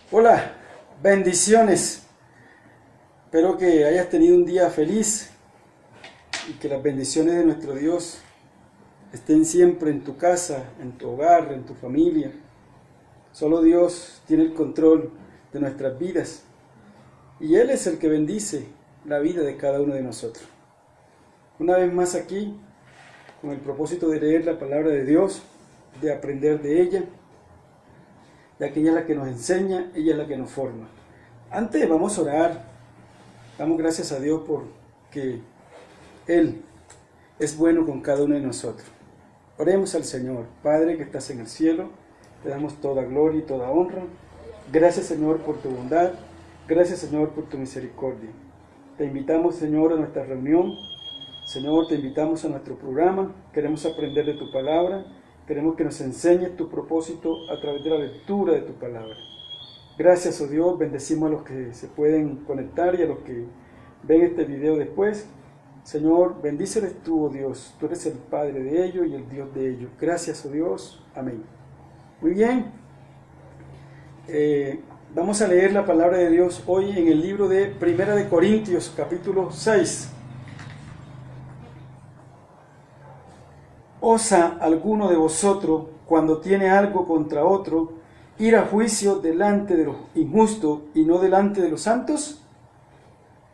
Hola, bendiciones. Espero que hayas tenido un día feliz y que las bendiciones de nuestro Dios estén siempre en tu casa, en tu hogar, en tu familia. Solo Dios tiene el control de nuestras vidas y Él es el que bendice la vida de cada uno de nosotros. Una vez más aquí, con el propósito de leer la palabra de Dios, de aprender de ella, ya que ella es la que nos enseña, ella es la que nos forma. Antes vamos a orar. Damos gracias a Dios porque Él es bueno con cada uno de nosotros. Oremos al Señor. Padre que estás en el cielo, te damos toda gloria y toda honra. Gracias, Señor, por tu bondad. Gracias, Señor, por tu misericordia. Te invitamos, Señor, a nuestra reunión. Señor, te invitamos a nuestro programa. Queremos aprender de tu palabra. Queremos que nos enseñes tu propósito a través de la lectura de tu palabra. Gracias, oh Dios. Bendecimos a los que se pueden conectar y a los que ven este video después. Señor, bendíceles tú, oh Dios. Tú eres el Padre de ellos y el Dios de ellos. Gracias, oh Dios. Amén. Muy bien. Vamos a leer la palabra de Dios hoy en el libro de Primera de Corintios, capítulo 6. ¿Osa alguno de vosotros, cuando tiene algo contra otro, ir a juicio delante de los injustos y no delante de los santos?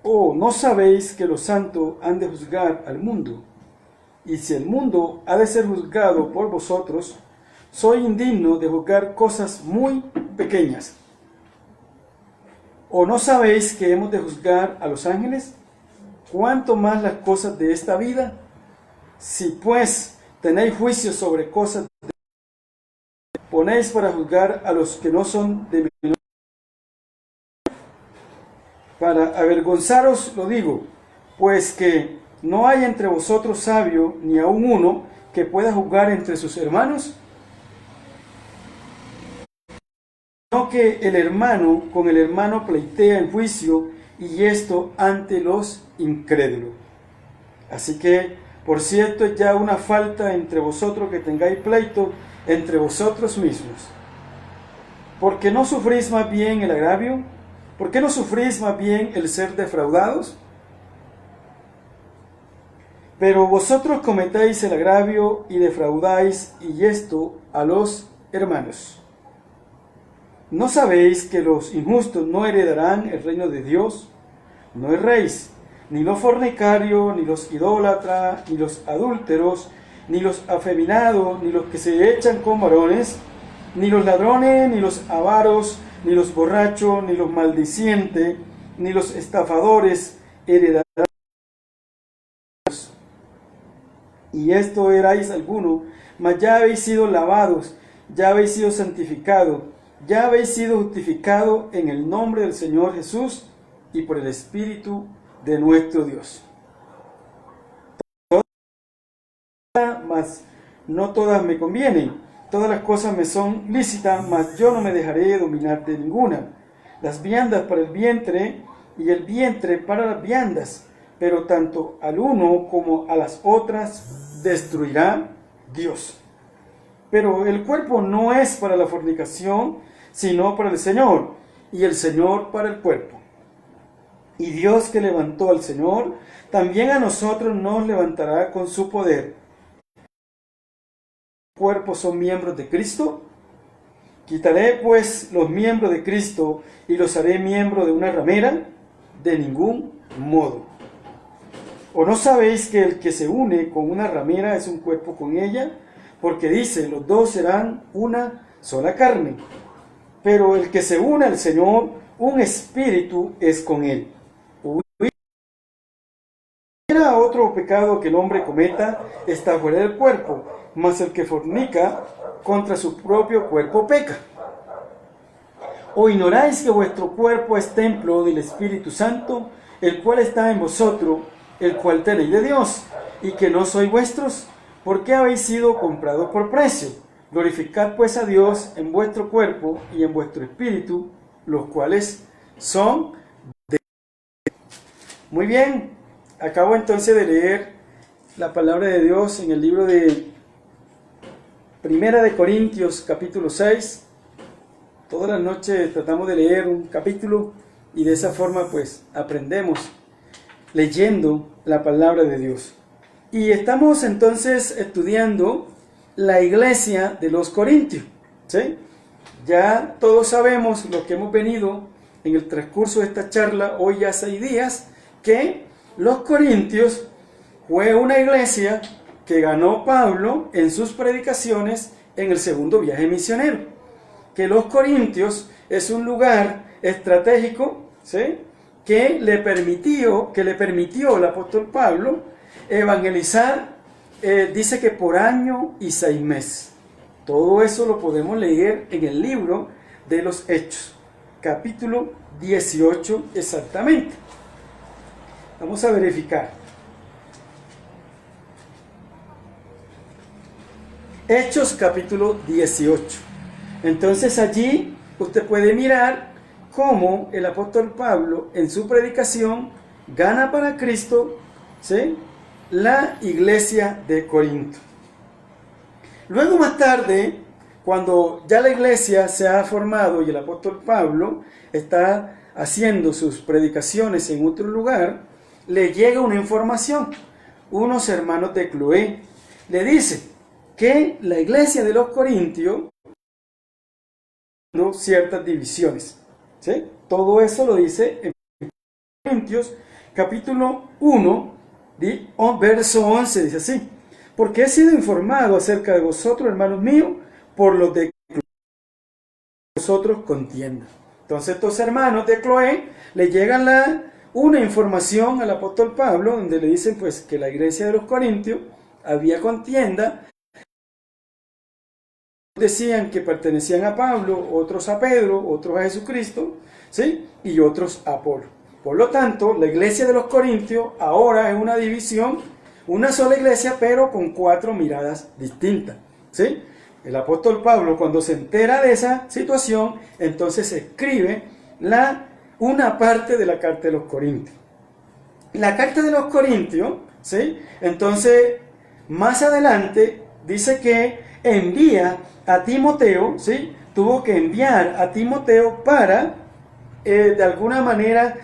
¿O no sabéis que los santos han de juzgar al mundo? Y si el mundo ha de ser juzgado por vosotros, soy indigno de juzgar cosas muy pequeñas. ¿O no sabéis que hemos de juzgar a los ángeles? ¿Cuánto más las cosas de esta vida? Si pues tenéis juicio sobre cosas de ponéis para juzgar a los que no son de menor. Para avergonzaros lo digo, pues que no hay entre vosotros sabio, ni aun uno, que pueda juzgar entre sus hermanos, sino que el hermano con el hermano pleitea en juicio, y esto ante los incrédulos. Así que, por cierto, es ya una falta entre vosotros que tengáis pleito entre vosotros mismos. ¿Por qué no sufrís más bien el agravio? ¿Por qué no sufrís más bien el ser defraudados? Pero vosotros cometéis el agravio y defraudáis, y esto a los hermanos. ¿No sabéis que los injustos no heredarán el reino de Dios? No erréis, ni los fornicarios, ni los idólatras, ni los adúlteros, ni los afeminados, ni los que se echan con varones, ni los ladrones, ni los avaros, ni los borrachos, ni los maldicientes, ni los estafadores heredarán. Y esto erais alguno, mas ya habéis sido lavados, ya habéis sido santificados, ya habéis sido justificados en el nombre del Señor Jesús y por el Espíritu de nuestro Dios. Mas no todas me convienen. Todas las cosas me son lícitas, mas yo no me dejaré dominar de ninguna. Las viandas para el vientre y el vientre para las viandas, pero tanto al uno como a las otras destruirá Dios. Pero el cuerpo no es para la fornicación, sino para el Señor, y el Señor para el cuerpo. Y Dios que levantó al Señor, también a nosotros nos levantará con su poder. ¿Cuerpos son miembros de Cristo? ¿Quitaré pues los miembros de Cristo y los haré miembros de una ramera? De ningún modo. ¿O no sabéis que el que se une con una ramera es un cuerpo con ella? Porque dice, los dos serán una sola carne. Pero el que se une al Señor, un espíritu es con él. Hubiera otro pecado que el hombre cometa, está fuera del cuerpo, mas el que fornica contra su propio cuerpo peca. ¿O ignoráis que vuestro cuerpo es templo del Espíritu Santo, el cual está en vosotros, el cual tenéis de Dios, y que no sois vuestros? ¿Por qué habéis sido comprados por precio? Glorificad pues a Dios en vuestro cuerpo y en vuestro espíritu, los cuales son de Dios. Muy bien, acabo entonces de leer la palabra de Dios en el libro de Primera de Corintios, capítulo 6. Todas las noches tratamos de leer un capítulo y de esa forma pues aprendemos leyendo la palabra de Dios. Y estamos entonces estudiando la iglesia de los Corintios, ¿sí? Ya todos sabemos lo que hemos venido en el transcurso de esta charla, hoy ya 6 días, que los Corintios fue una iglesia que ganó Pablo en sus predicaciones en el segundo viaje misionero. Que los Corintios es un lugar estratégico, ¿sí? que le permitió al apóstol Pablo evangelizar, dice que por año y 6 meses. Todo eso lo podemos leer en el libro de los Hechos, capítulo 18 exactamente. Vamos a verificar. Hechos capítulo 18. Entonces allí usted puede mirar cómo el apóstol Pablo en su predicación gana para Cristo, ¿sí?, la iglesia de Corinto. Luego más tarde, cuando ya la iglesia se ha formado y el apóstol Pablo está haciendo sus predicaciones en otro lugar, le llega una información. Unos hermanos de Cloé le dicen que la iglesia de los Corintios tiene ciertas divisiones, ¿sí? Todo eso lo dice en Corintios capítulo 1, verso 11, dice así: porque he sido informado acerca de vosotros, hermanos míos, por los de Cloé, vosotros contienda. Entonces estos hermanos de Cloé le llegan una información al apóstol Pablo, donde le dicen pues que la iglesia de los Corintios había contienda. Decían que pertenecían a Pablo, otros a Pedro, otros a Jesucristo, ¿sí?, y otros a Apolo. Por lo tanto, la iglesia de los Corintios ahora es una división, una sola iglesia, pero con 4 miradas distintas, ¿sí? El apóstol Pablo, cuando se entera de esa situación, entonces escribe una parte de la carta de los Corintios. La carta de los Corintios, ¿sí?, entonces, más adelante, dice que envía a Timoteo, ¿sí?, tuvo que enviar a Timoteo para, de alguna manera,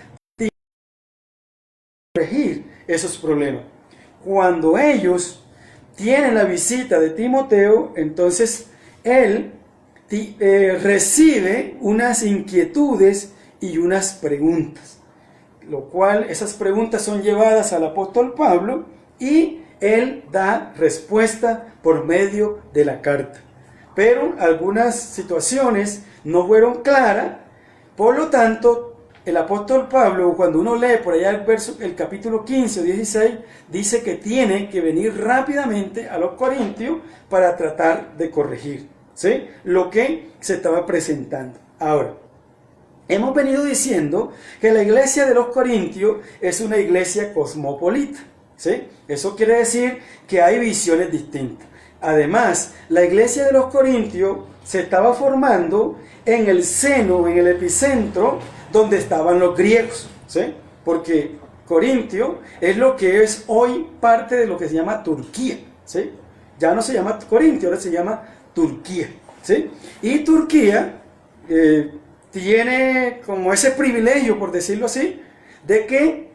corregir esos problemas. Cuando ellos tienen la visita de Timoteo, entonces él recibe unas inquietudes y unas preguntas, lo cual esas preguntas son llevadas al apóstol Pablo y él da respuesta por medio de la carta. Pero algunas situaciones no fueron claras, por lo tanto el apóstol Pablo, cuando uno lee por allá el capítulo 15 o 16, dice que tiene que venir rápidamente a los Corintios para tratar de corregir, ¿sí?, lo que se estaba presentando. Ahora, hemos venido diciendo que la iglesia de los Corintios es una iglesia cosmopolita, ¿sí? Eso quiere decir que hay visiones distintas. Además, la iglesia de los Corintios se estaba formando en el seno, en el epicentro, donde estaban los griegos, ¿sí? Porque Corintio es lo que es hoy parte de lo que se llama Turquía, ¿sí? Ya no se llama Corintio, ahora se llama Turquía, ¿sí? Y Turquía tiene como ese privilegio, por decirlo así, de que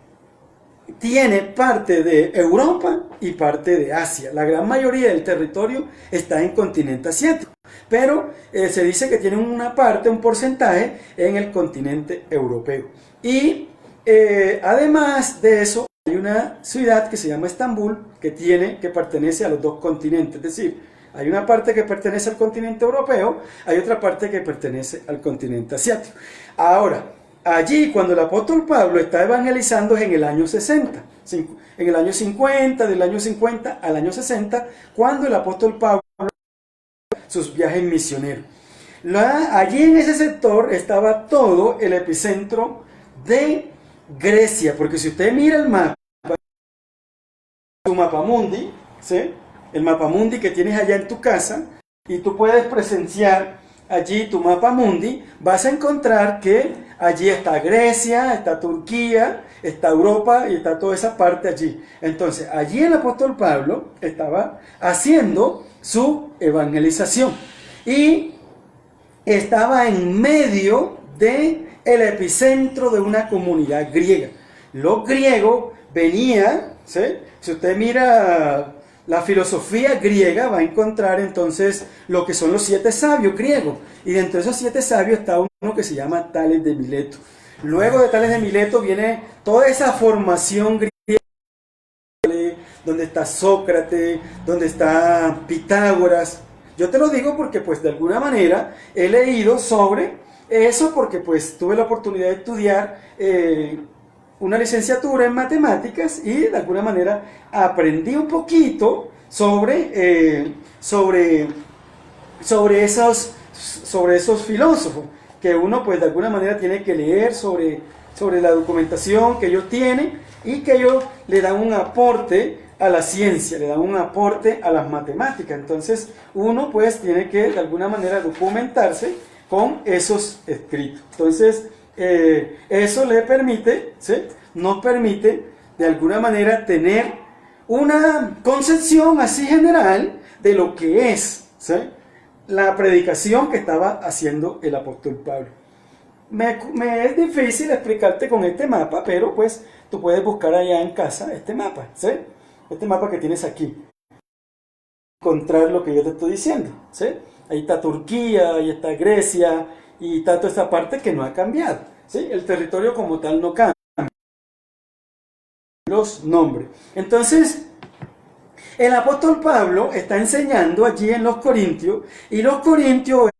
tiene parte de Europa y parte de Asia. La gran mayoría del territorio está en el continente asiático, pero se dice que tienen una parte, un porcentaje en el continente europeo. Y además de eso, hay una ciudad que se llama Estambul, que pertenece a los 2 continentes, es decir, hay una parte que pertenece al continente europeo, hay otra parte que pertenece al continente asiático. Ahora, allí cuando el apóstol Pablo está evangelizando es en el año 60, en el año 50, del año 50 al año 60, cuando el apóstol Pablo sus viajes misioneros. Allí en ese sector estaba todo el epicentro de Grecia, porque si usted mira el mapa, tu mapamundi, ¿sí?, el mapamundi que tienes allá en tu casa, y tú puedes presenciar allí tu mapamundi, vas a encontrar que allí está Grecia, está Turquía, está Europa y está toda esa parte allí. Entonces, allí el apóstol Pablo estaba haciendo su evangelización. Y estaba en medio del epicentro de una comunidad griega. Los griegos venían, ¿sí? Si usted mira la filosofía griega, va a encontrar entonces lo que son los 7 sabios griegos. Y dentro de esos 7 sabios está uno que se llama Tales de Mileto. Luego de Tales de Mileto viene toda esa formación griega, donde está Sócrates, donde está Pitágoras. Yo te lo digo porque pues de alguna manera he leído sobre eso, porque pues tuve la oportunidad de estudiar una licenciatura en matemáticas y de alguna manera aprendí un poquito sobre esos filósofos, que uno pues de alguna manera tiene que leer sobre la documentación que ellos tienen y que ellos le dan un aporte a la ciencia, le dan un aporte a las matemáticas. Entonces uno pues tiene que de alguna manera documentarse con esos escritos. Entonces eso le permite, ¿sí? Nos permite de alguna manera tener una concepción así general de lo que es, ¿sí?, la predicación que estaba haciendo el apóstol Pablo. Me es difícil explicarte con este mapa, pero pues tú puedes buscar allá en casa este mapa, ¿sí? Este mapa que tienes aquí. Encontrar lo que yo te estoy diciendo, ¿sí? Ahí está Turquía, ahí está Grecia, y está toda esta parte que no ha cambiado, ¿sí? El territorio como tal no cambia. Los nombres. Entonces, el apóstol Pablo está enseñando allí en los Corintios, y los Corintios,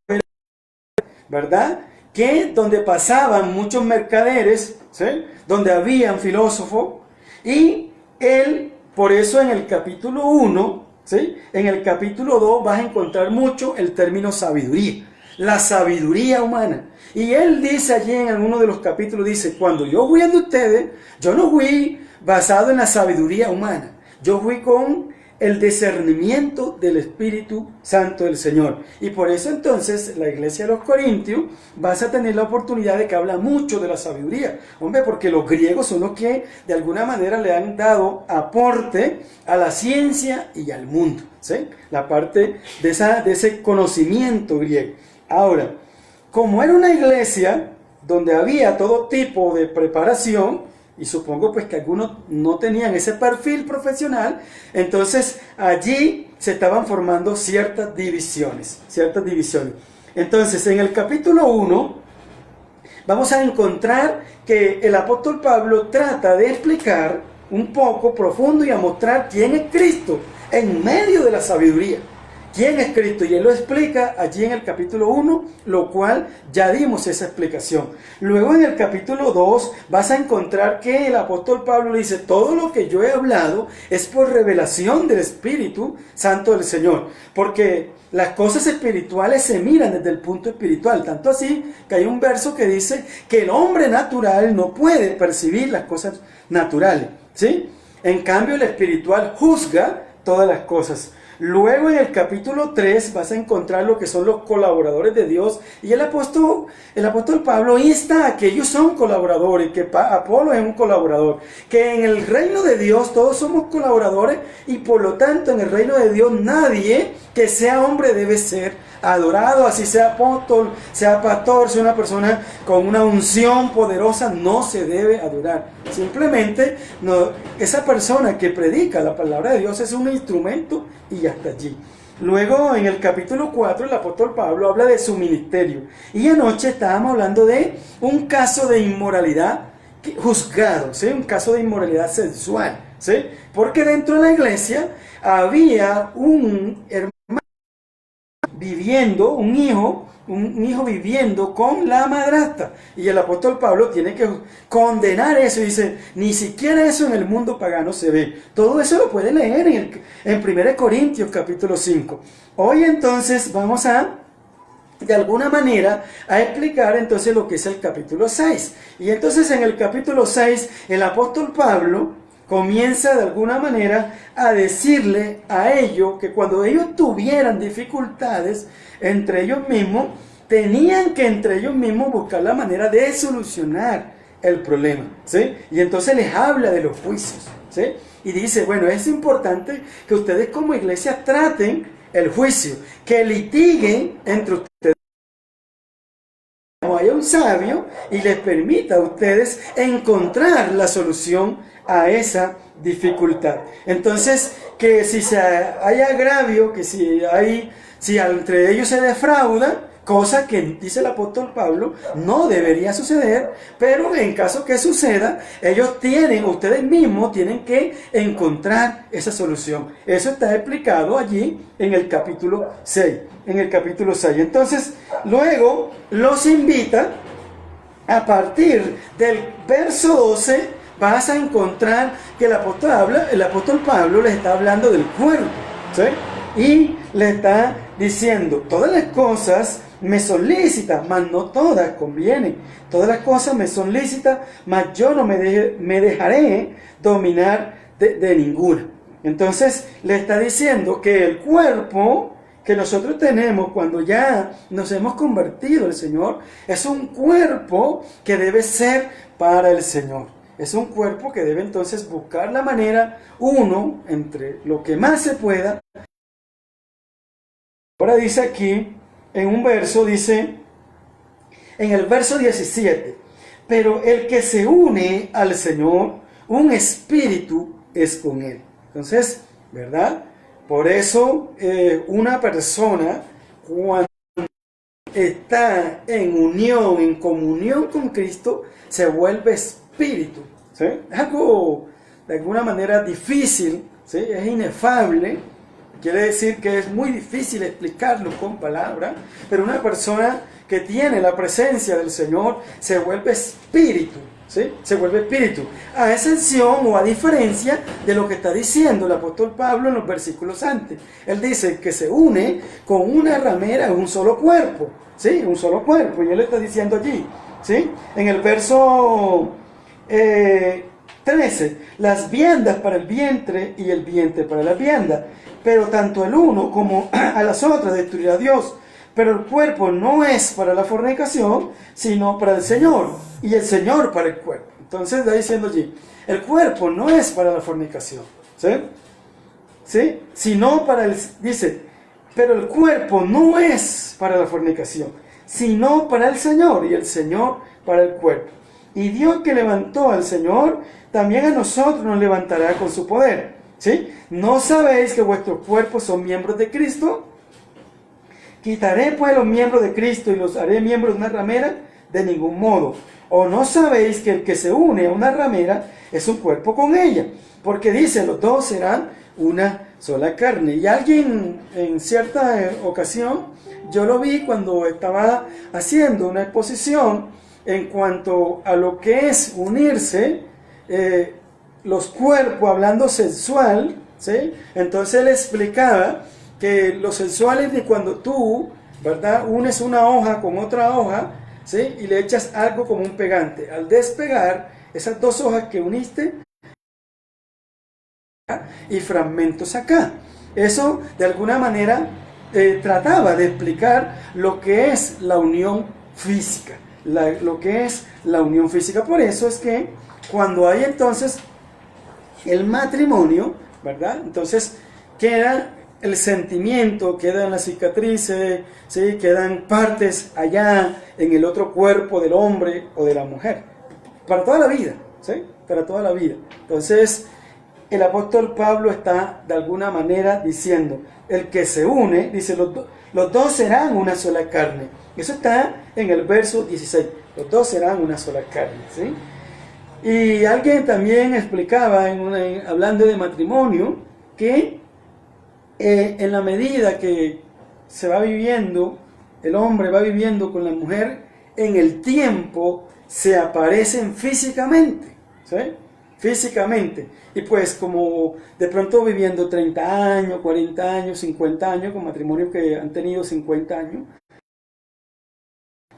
¿verdad?, que donde pasaban muchos mercaderes, ¿sí?, donde habían filósofos, y él, por eso en el capítulo 1, ¿sí?, en el capítulo 2 vas a encontrar mucho el término sabiduría, la sabiduría humana. Y él dice allí en alguno de los capítulos, dice, cuando yo fui ante ustedes, yo no fui basado en la sabiduría humana, yo fui con el discernimiento del Espíritu Santo del Señor. Y por eso entonces la iglesia de los Corintios vas a tener la oportunidad de que habla mucho de la sabiduría. Hombre, porque los griegos son los que de alguna manera le han dado aporte a la ciencia y al mundo, ¿sí? La parte de ese conocimiento griego. Ahora, como era una iglesia donde había todo tipo de preparación, y supongo pues que algunos no tenían ese perfil profesional, entonces allí se estaban formando ciertas divisiones. Entonces en el capítulo 1 vamos a encontrar que el apóstol Pablo trata de explicar un poco profundo y a mostrar quién es Cristo en medio de la sabiduría. ¿Quién es Cristo? Y él lo explica allí en el capítulo 1, lo cual ya dimos esa explicación. Luego en el capítulo 2 vas a encontrar que el apóstol Pablo le dice, todo lo que yo he hablado es por revelación del Espíritu Santo del Señor. Porque las cosas espirituales se miran desde el punto espiritual. Tanto así que hay un verso que dice que el hombre natural no puede percibir las cosas naturales, ¿sí? En cambio el espiritual juzga todas las cosas. Luego en el capítulo 3 vas a encontrar lo que son los colaboradores de Dios, y el apóstol Pablo insta a que ellos son colaboradores, que Apolo es un colaborador, que en el reino de Dios todos somos colaboradores, y por lo tanto en el reino de Dios nadie que sea hombre debe ser adorado, así sea apóstol, sea pastor, sea una persona con una unción poderosa, no se debe adorar. Simplemente esa persona que predica la palabra de Dios es un instrumento y hasta allí. Luego en el capítulo 4 el apóstol Pablo habla de su ministerio, y anoche estábamos hablando de un caso de inmoralidad juzgado, ¿sí? Un caso de inmoralidad sexual, ¿sí? Porque dentro de la iglesia había un hermano viviendo, un hijo viviendo con la madrastra, y el apóstol Pablo tiene que condenar eso, y dice, ni siquiera eso en el mundo pagano se ve. Todo eso lo puede leer en 1 Corintios capítulo 5. Hoy entonces vamos de alguna manera a explicar entonces lo que es el capítulo 6, y entonces en el capítulo 6 el apóstol Pablo comienza de alguna manera a decirle a ellos que cuando ellos tuvieran dificultades entre ellos mismos, tenían que entre ellos mismos buscar la manera de solucionar el problema, ¿sí? Y entonces les habla de los juicios, ¿sí? Y dice, bueno, es importante que ustedes como iglesia traten el juicio, que litiguen entre ustedes. haya un sabio y les permita a ustedes encontrar la solución a esa dificultad. Entonces, que si hay agravio, que si entre ellos se defrauda, cosa que dice el apóstol Pablo, no debería suceder, pero en caso que suceda, ustedes mismos tienen que encontrar esa solución. Eso está explicado allí en el capítulo 6. Entonces, luego los invita, a partir del verso 12, vas a encontrar que el apóstol Pablo les está hablando del cuerpo, ¿sí? Y le está diciendo, todas las cosas me son lícitas, mas no todas convienen. Todas las cosas me son lícitas, mas yo no me dejaré dominar de ninguna. Entonces le está diciendo que el cuerpo que nosotros tenemos cuando ya nos hemos convertido al Señor es un cuerpo que debe ser para el Señor. Es un cuerpo que debe entonces buscar la manera, entre lo que más se pueda. Ahora dice aquí, en un verso, dice, en el verso 17, pero el que se une al Señor, un espíritu es con él. Entonces, ¿verdad? Por eso una persona, cuando está en unión, en comunión con Cristo, se vuelve espíritu, ¿sí? Es algo de alguna manera difícil, ¿sí? Es inefable. Quiere decir que es muy difícil explicarlo con palabras, pero una persona que tiene la presencia del Señor se vuelve espíritu, ¿sí? Se vuelve espíritu, a excepción o a diferencia de lo que está diciendo el apóstol Pablo en los versículos antes. Él dice que se une con una ramera en un solo cuerpo, ¿sí? Un solo cuerpo, y él está diciendo allí, ¿sí? En el verso 13, las viandas para el vientre y el vientre para la vianda, pero tanto el uno como a las otras destruirá Dios. Pero el cuerpo no es para la fornicación, sino para el Señor, y el Señor para el cuerpo. Entonces está diciendo allí, el cuerpo no es para la fornicación, ¿sí? ¿Sí? Sino para dice, pero el cuerpo no es para la fornicación, sino para el Señor, y el Señor para el cuerpo. Y Dios que levantó al Señor, también a nosotros nos levantará con su poder. ¿Sí? ¿No sabéis que vuestros cuerpos son miembros de Cristo? ¿Quitaré pues los miembros de Cristo y los haré miembros de una ramera? De ningún modo. ¿O no sabéis que el que se une a una ramera es un cuerpo con ella? Porque dice, los dos serán una sola carne. Y alguien en cierta ocasión, yo lo vi cuando estaba haciendo una exposición en cuanto a lo que es unirse, los cuerpos, hablando sensual, ¿sí? Entonces él explicaba que lo sensual es de cuando tú, ¿verdad?, unes una hoja con otra hoja, ¿sí? Y le echas algo como un pegante. Al despegar esas dos hojas que uniste y fragmentos acá. Eso de alguna manera trataba de explicar lo que es la unión física. Lo que es la unión física. Por eso es que cuando hay entonces el matrimonio, ¿verdad? Entonces queda el sentimiento, quedan las cicatrices, ¿sí? Quedan partes allá en el otro cuerpo del hombre o de la mujer, para toda la vida, ¿sí? Para toda la vida. Entonces el apóstol Pablo está de alguna manera diciendo, el que se une, dice, los dos serán una sola carne. Eso está en el verso 16, los dos serán una sola carne, ¿sí? Y alguien también explicaba, hablando de matrimonio, que en la medida que se va viviendo, el hombre va viviendo con la mujer, en el tiempo se aparecen físicamente, ¿sí? Físicamente. Y pues como de pronto viviendo 30 años, 40 años, 50 años, con matrimonios que han tenido 50 años,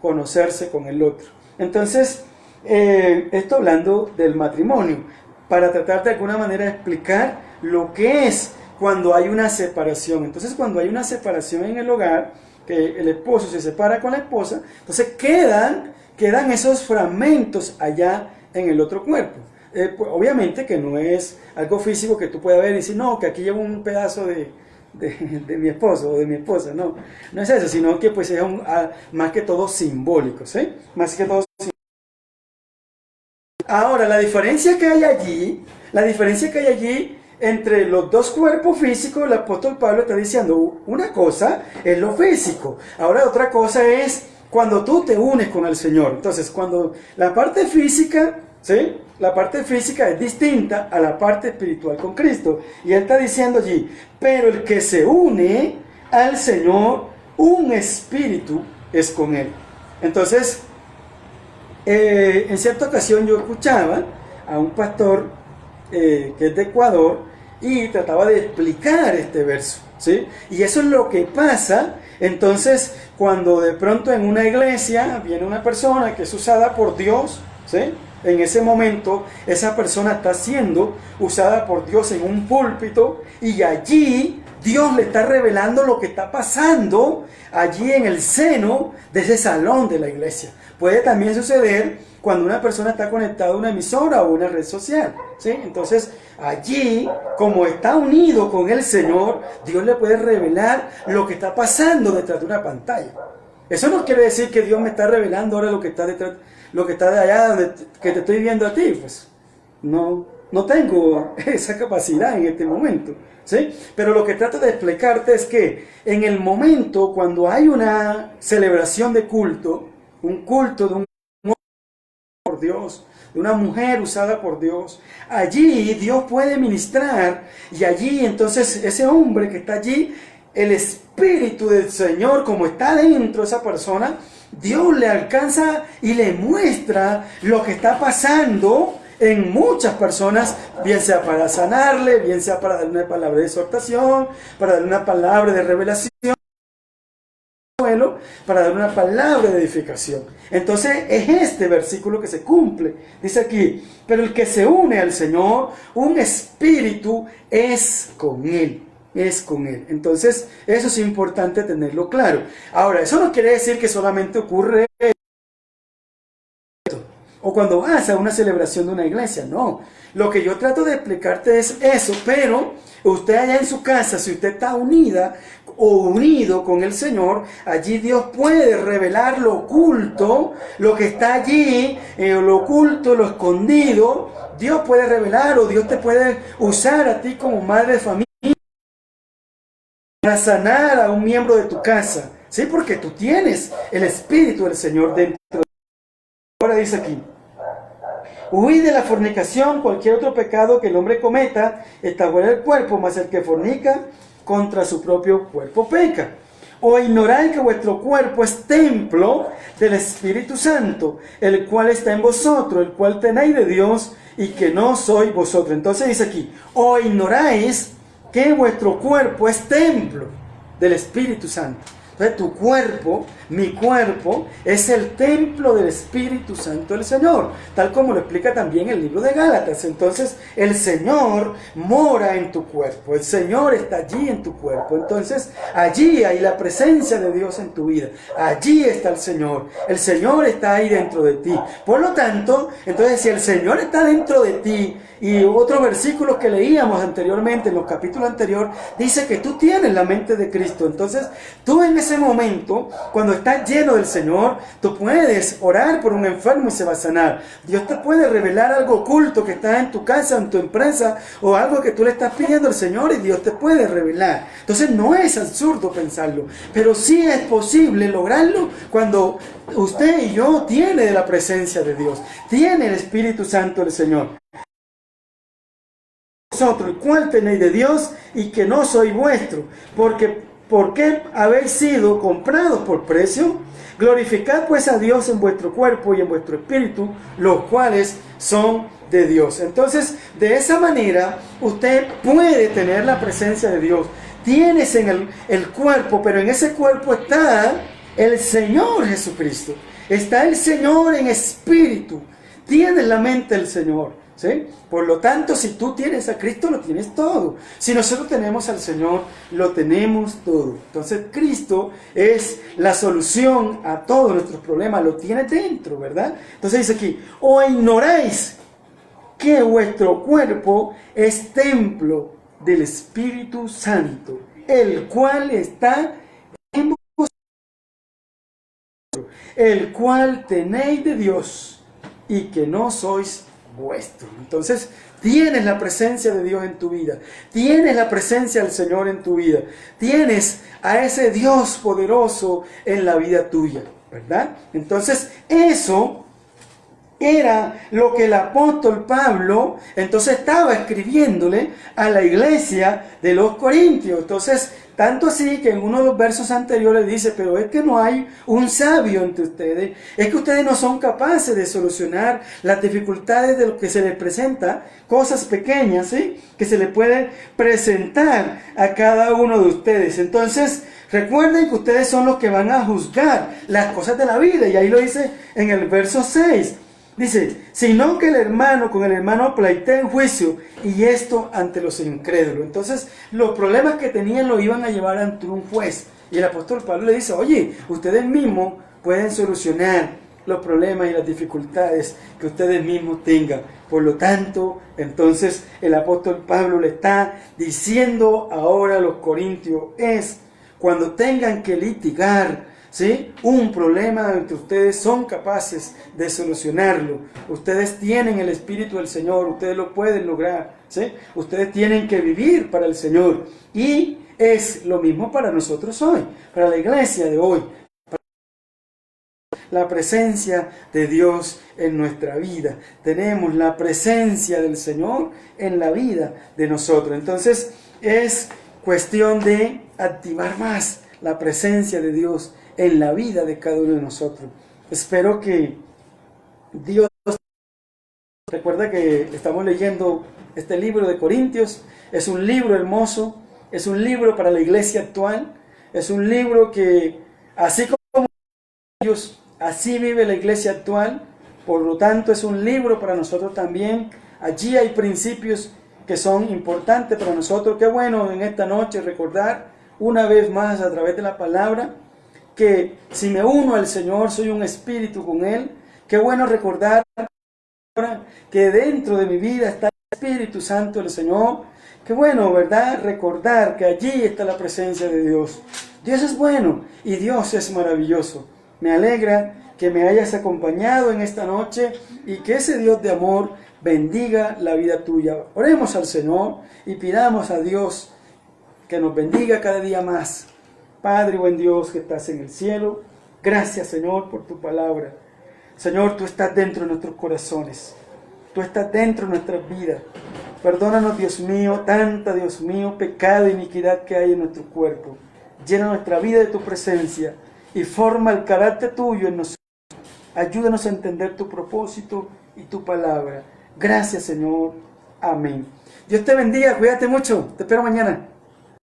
conocerse con el otro. Entonces, esto hablando del matrimonio, para tratar de alguna manera de explicar lo que es cuando hay una separación. Entonces, cuando hay una separación en el hogar, que el esposo se separa con la esposa, entonces quedan esos fragmentos allá en el otro cuerpo. Pues, obviamente que no es algo físico que tú puedas ver y decir, no, que aquí llevo un pedazo de mi esposo o de mi esposa, no, no es eso, sino que pues es más que todo simbólico, ¿sí? Más que todo simbólico. Ahora, la diferencia que hay allí entre los dos cuerpos físicos, el apóstol Pablo está diciendo, una cosa es lo físico, ahora otra cosa es cuando tú te unes con el Señor. Entonces, cuando la parte física, ¿sí? La parte física es distinta a la parte espiritual con Cristo. Y él está diciendo allí, pero el que se une al Señor, un espíritu es con él. Entonces, en cierta ocasión yo escuchaba a un pastor que es de Ecuador y trataba de explicar este verso, ¿sí? Y eso es lo que pasa. Entonces, cuando de pronto en una iglesia viene una persona que es usada por Dios, ¿sí? En ese momento esa persona está siendo usada por Dios en un púlpito y allí Dios le está revelando lo que está pasando allí en el seno de ese salón de la iglesia. Puede también suceder cuando una persona está conectada a una emisora o una red social, ¿sí? Entonces, allí, como está unido con el Señor, Dios le puede revelar lo que está pasando detrás de una pantalla. Eso no quiere decir que Dios me está revelando ahora lo que está detrás, lo que está de allá, que te estoy viendo a ti. Pues no tengo esa capacidad en este momento, ¿sí? Pero lo que trato de explicarte es que en el momento cuando hay una celebración de culto, un culto de un por Dios, de una mujer usada por Dios, allí Dios puede ministrar y allí entonces ese hombre que está allí, el Espíritu del Señor como está dentro de esa persona, Dios le alcanza y le muestra lo que está pasando en muchas personas, bien sea para sanarle, bien sea para dar una palabra de exhortación, para dar una palabra de revelación, para dar una palabra de edificación. Entonces es este versículo que se cumple. Dice aquí, pero el que se une al Señor, un espíritu es con Él. Es con Él. Entonces eso es importante tenerlo claro. Ahora, eso no quiere decir que solamente ocurre o cuando vas a una celebración de una iglesia, no. Lo que yo trato de explicarte es eso, pero usted allá en su casa, si usted está unida o unido con el Señor, allí Dios puede revelar lo oculto, lo que está allí, lo oculto, lo escondido. Dios puede revelar o Dios te puede usar a ti como madre de familia para sanar a un miembro de tu casa, ¿sí? Porque tú tienes el Espíritu del Señor dentro de ti. Ahora dice aquí, huid de la fornicación, cualquier otro pecado que el hombre cometa está fuera del cuerpo, mas el que fornica contra su propio cuerpo peca. O ignoráis que vuestro cuerpo es templo del Espíritu Santo, el cual está en vosotros, el cual tenéis de Dios y que no sois vosotros. Entonces dice aquí, o ignoráis que vuestro cuerpo es templo del Espíritu Santo. Entonces tu cuerpo, mi cuerpo, es el templo del Espíritu Santo del Señor, tal como lo explica también el libro de Gálatas. Entonces el Señor mora en tu cuerpo, el Señor está allí en tu cuerpo. Entonces allí hay la presencia de Dios en tu vida, allí está el Señor está ahí dentro de ti. Por lo tanto, entonces si el Señor está dentro de ti, y otros versículos que leíamos anteriormente, en los capítulos anteriores, dice que tú tienes la mente de Cristo. Entonces, tú en ese momento, cuando estás lleno del Señor, tú puedes orar por un enfermo y se va a sanar. Dios te puede revelar algo oculto que está en tu casa, en tu empresa, o algo que tú le estás pidiendo al Señor y Dios te puede revelar. Entonces, no es absurdo pensarlo, pero sí es posible lograrlo cuando usted y yo tiene la presencia de Dios, tiene el Espíritu Santo del Señor. Vosotros, el cual tenéis de Dios y que no soy vuestro, porque habéis sido comprados por precio. Glorificad pues a Dios en vuestro cuerpo y en vuestro espíritu, los cuales son de Dios. Entonces, de esa manera, usted puede tener la presencia de Dios. Tienes en el cuerpo, pero en ese cuerpo está el Señor Jesucristo. Está el Señor en espíritu. Tienes la mente del Señor. ¿Sí? Por lo tanto, si tú tienes a Cristo, lo tienes todo. Si nosotros tenemos al Señor, lo tenemos todo. Entonces, Cristo es la solución a todos nuestros problemas. Lo tiene dentro, ¿verdad? Entonces dice aquí, o ignoráis que vuestro cuerpo es templo del Espíritu Santo, el cual está en vosotros, el cual tenéis de Dios y que no sois vuestro. Entonces, tienes la presencia de Dios en tu vida, tienes la presencia del Señor en tu vida, tienes a ese Dios poderoso en la vida tuya, ¿verdad? Entonces, eso era lo que el apóstol Pablo entonces estaba escribiéndole a la iglesia de los Corintios. Entonces, tanto así que en uno de los versos anteriores dice, pero es que no hay un sabio entre ustedes, es que ustedes no son capaces de solucionar las dificultades de lo que se les presenta, cosas pequeñas, ¿sí?, que se les puede presentar a cada uno de ustedes. Entonces, recuerden que ustedes son los que van a juzgar las cosas de la vida, y ahí lo dice en el verso 6. Dice, sino que el hermano con el hermano pleitea en juicio, y esto ante los incrédulos. Entonces, los problemas que tenían lo iban a llevar ante un juez. Y el apóstol Pablo le dice, oye, ustedes mismos pueden solucionar los problemas y las dificultades que ustedes mismos tengan. Por lo tanto, entonces, el apóstol Pablo le está diciendo ahora a los corintios, es cuando tengan que litigar, ¿sí?, un problema entre ustedes, son capaces de solucionarlo. Ustedes tienen el Espíritu del Señor, ustedes lo pueden lograr, ¿sí? Ustedes tienen que vivir para el Señor. Y es lo mismo para nosotros hoy, para la iglesia de hoy. La presencia de Dios en nuestra vida. Tenemos la presencia del Señor en la vida de nosotros. Entonces, es cuestión de activar más la presencia de Dios en la vida de cada uno de nosotros. Espero que Dios... Recuerda que estamos leyendo este libro de Corintios. Es un libro hermoso, es un libro para la iglesia actual, es un libro que, así como ellos, así vive la iglesia actual. Por lo tanto, es un libro para nosotros también. Allí hay principios que son importantes para nosotros. Qué bueno en esta noche recordar una vez más a través de la palabra que si me uno al Señor, soy un espíritu con Él. Qué bueno recordar que dentro de mi vida está el Espíritu Santo del Señor. Qué bueno, ¿verdad?, recordar que allí está la presencia de Dios. Dios es bueno y Dios es maravilloso. Me alegra que me hayas acompañado en esta noche y que ese Dios de amor bendiga la vida tuya. Oremos al Señor y pidamos a Dios que nos bendiga cada día más. Padre, buen Dios que estás en el cielo, gracias, Señor, por tu palabra. Señor, tú estás dentro de nuestros corazones, tú estás dentro de nuestras vidas. Perdónanos, Dios mío, Dios mío, pecado e iniquidad que hay en nuestro cuerpo. Llena nuestra vida de tu presencia y forma el carácter tuyo en nosotros. Ayúdanos a entender tu propósito y tu palabra. Gracias, Señor. Amén. Dios te bendiga, cuídate mucho. Te espero mañana.